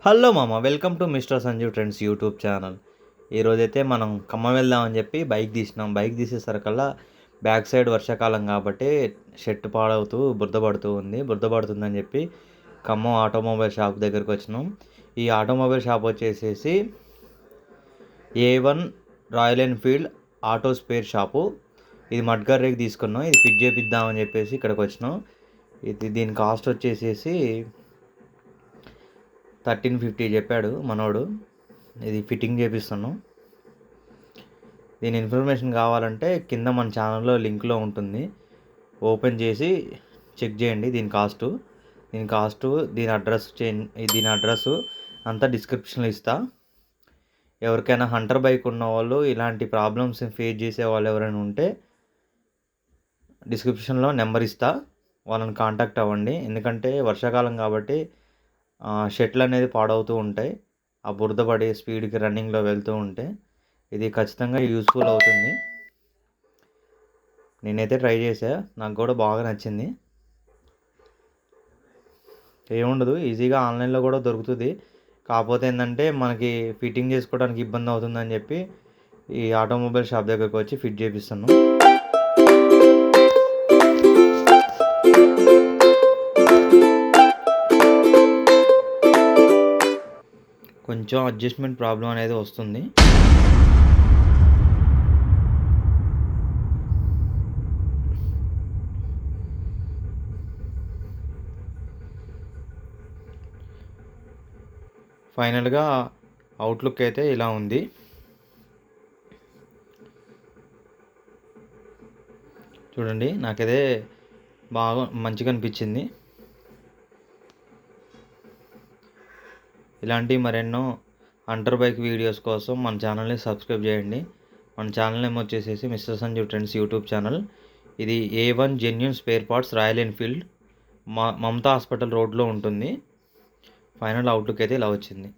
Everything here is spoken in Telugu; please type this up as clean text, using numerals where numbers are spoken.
హలో మామ, welcome to Mister Sanjeev Trends YouTube channel. ఈరోజైతే మనం ఖమ్మం వెళ్దామని చెప్పి బైక్ తీసినాం. బైక్ తీసేసరికల్లా బ్యాక్ సైడ్ వర్షాకాలం కాబట్టి షెట్ పాడవుతూ బురద పడుతూ ఉంది. బురద పడుతుందని చెప్పి ఖమ్మం ఆటోమొబైల్ షాప్ దగ్గరికి వచ్చినాం. ఈ ఆటోమొబైల్ షాప్ వచ్చేసేసి A1 royal Enfield auto spare shop. ఇది మడ్గారేకి తీసుకున్నాం. ఇది ఫిట్ చేపిద్దామని చెప్పేసి ఇక్కడికి వచ్చినాం. దీని కాస్ట్ వచ్చేసేసి 1350 చెప్పాడు మనోడు. ఇది ఫిట్టింగ్ చేపిస్తున్నాం. దీని ఇన్ఫర్మేషన్ కావాలంటే కింద మన ఛానల్లో లింక్లో ఉంటుంది, ఓపెన్ చేసి చెక్ చేయండి. దీని అడ్రస్ అంతా డిస్క్రిప్షన్లో ఇస్తా. ఎవరికైనా హంటర్ బైక్ ఉన్న వాళ్ళు, ఇలాంటి ప్రాబ్లమ్స్ ఫేస్ చేసే వాళ్ళు ఎవరైనా ఉంటే డిస్క్రిప్షన్లో నెంబర్ ఇస్తా, వాళ్ళని కాంటాక్ట్ అవ్వండి. ఎందుకంటే వర్షాకాలం కాబట్టి షెట్లు అనేది పాడవుతూ ఉంటాయి. ఆ బురద పడి స్పీడ్కి రన్నింగ్లో వెళ్తూ ఉంటే ఇది ఖచ్చితంగా యూస్ఫుల్ అవుతుంది. నేనైతే ట్రై చేసా, నాకు కూడా బాగా నచ్చింది. ఏముండదు, ఈజీగా ఆన్లైన్లో కూడా దొరుకుతుంది. కాకపోతే ఏంటంటే మనకి ఫిట్టింగ్ చేసుకోవడానికి ఇబ్బంది అవుతుందని చెప్పి ఈ ఆటోమొబైల్ షాప్ దగ్గరకు వచ్చి ఫిట్ చేపిస్తున్నాను. కొంచెం అడ్జస్ట్మెంట్ ప్రాబ్లం అనేది వస్తుంది. ఫైనల్గా అవుట్లుక్ అయితే ఇలా ఉంది. చూడండి, నాకైతే బాగా మంచిగా అనిపించింది. ఇలాంటి మరెన్నో హంటర్ బైక్ వీడియోస్ కోసం మన ఛానల్ని సబ్స్క్రైబ్ చేయండి. మన ఛానల్ నేమ్ వచ్చేసేసి Mister Sanjeev Trends YouTube channel. ఇది A1 genuine spare parts Royal Enfield Mamata hospital రోడ్లో ఉంటుంది. ఫైనల్ అవుట్లుక్ అయితే ఇలా వచ్చింది.